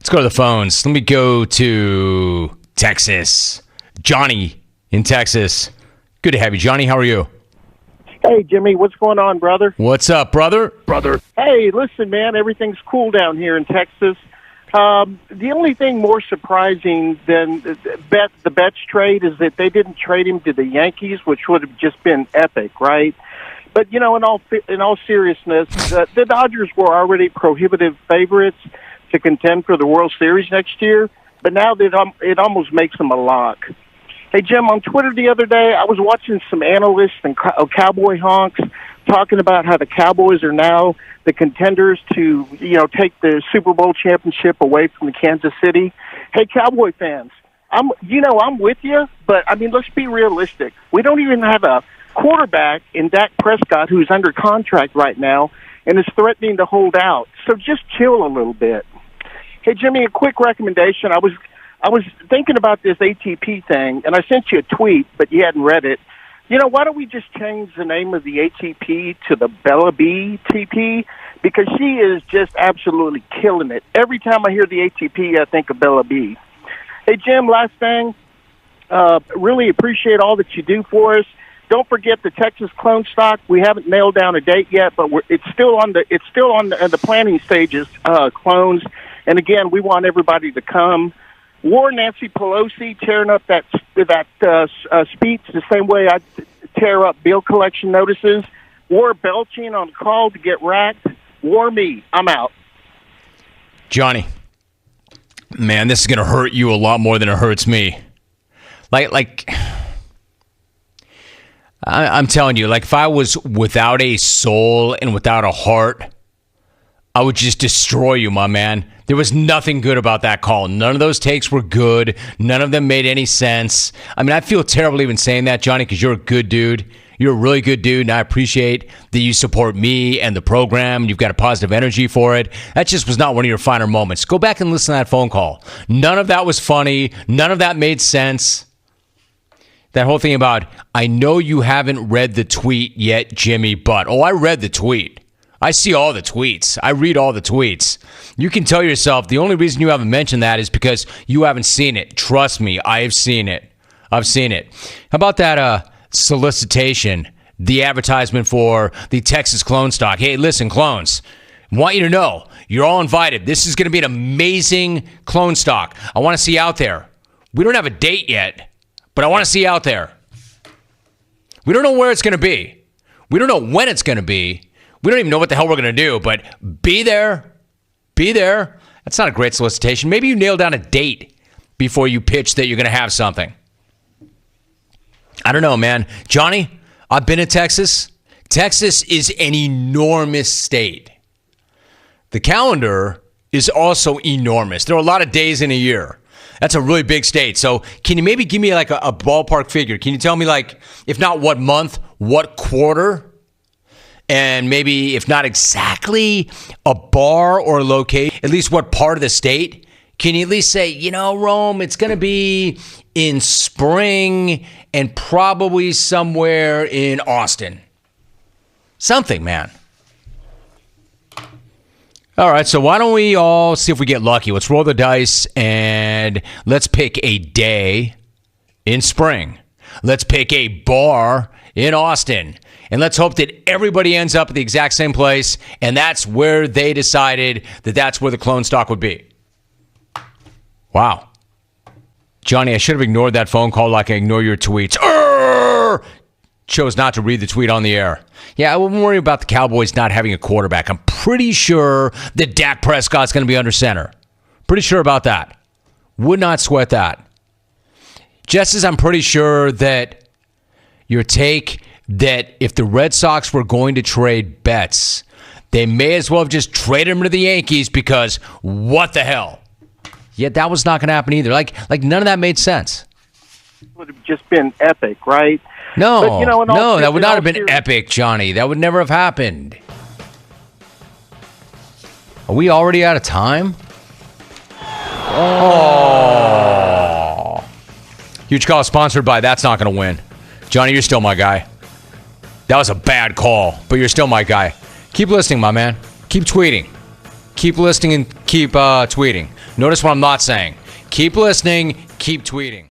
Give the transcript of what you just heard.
Let's go to the phones. Let me go to Texas. Johnny in Texas. Good to have you, Johnny. How are you? Hey, Jimmy, what's going on, brother? What's up, brother? Hey, listen, man, everything's cool down here in Texas. The only thing more surprising than the Betts trade is that they didn't trade him to the Yankees, which would have just been epic, right? But, in all seriousness, the Dodgers were already prohibitive favorites to contend for the World Series next year, but now it almost makes them a lock. Hey, Jim, on Twitter the other day, I was watching some analysts and cowboy honks talking about how the Cowboys are now the contenders to, take the Super Bowl championship away from Kansas City. Hey, Cowboy fans, I'm with you, but, let's be realistic. We don't even have a quarterback in Dak Prescott who's under contract right now and is threatening to hold out. So just chill a little bit. Hey, Jimmy, a quick recommendation. I was thinking about this ATP thing, and I sent you a tweet, but you hadn't read it. Why don't we just change the name of the ATP to the Bella B TP? Because she is just absolutely killing it. Every time I hear the ATP, I think of Bella B. Hey, Jim, last thing. Really appreciate all that you do for us. Don't forget the Texas clone stock. We haven't nailed down a date yet, but it's still on the planning stages. Clones. And again, we want everybody to come. War Nancy Pelosi tearing up that speech the same way I tear up bill collection notices. War belching on call to get racked. War me. I'm out. Johnny, man, this is going to hurt you a lot more than it hurts me. I'm telling you, if I was without a soul and without a heart, I would just destroy you, my man. There was nothing good about that call. None of those takes were good. None of them made any sense. I feel terrible even saying that, Johnny, because you're a good dude. You're a really good dude, and I appreciate that you support me and the program. You've got a positive energy for it. That just was not one of your finer moments. Go back and listen to that phone call. None of that was funny. None of that made sense. That whole thing about, I know you haven't read the tweet yet, Jimmy, but, I read the tweet. I see all the tweets. I read all the tweets. You can tell yourself the only reason you haven't mentioned that is because you haven't seen it. Trust me, I have seen it. I've seen it. How about that solicitation, the advertisement for the Texas clone stock? Hey, listen, clones, I want you to know you're all invited. This is going to be an amazing clone stock. I want to see you out there. We don't have a date yet, but I want to see you out there. We don't know where it's going to be. We don't know when it's going to be. We don't even know what the hell we're going to do, but be there. Be there. That's not a great solicitation. Maybe you nail down a date before you pitch that you're going to have something. I don't know, man. Johnny, I've been to Texas. Texas is an enormous state. The calendar is also enormous. There are a lot of days in a year. That's a really big state. So can you maybe give me a ballpark figure? Can you tell me, if not what month, what quarter? And maybe, if not exactly a bar or location, at least what part of the state? Can you at least say, Rome, it's going to be in spring and probably somewhere in Austin? Something, man. All right, so why don't we all see if we get lucky? Let's roll the dice and let's pick a day in spring. Let's pick a bar in Austin. And let's hope that everybody ends up at the exact same place, and that's where they decided that that's where the clone stock would be. Wow. Johnny, I should have ignored that phone call like I ignore your tweets. Chose not to read the tweet on the air. Yeah, I wouldn't worry about the Cowboys not having a quarterback. I'm pretty sure that Dak Prescott's going to be under center. Pretty sure about that. Would not sweat that. Just as I'm pretty sure that your take that if the Red Sox were going to trade Betts, they may as well have just traded him to the Yankees because what the hell? Yet that was not going to happen either. Like none of that made sense. It would have just been epic, right? No, but, that would not have been epic, Johnny. That would never have happened. Are we already out of time? Oh. Huge call sponsored by That's Not Going to Win. Johnny, you're still my guy. That was a bad call, but you're still my guy. Keep listening, my man. Keep tweeting. keep listening and keep tweeting. Notice what I'm not saying. Keep listening, keep tweeting.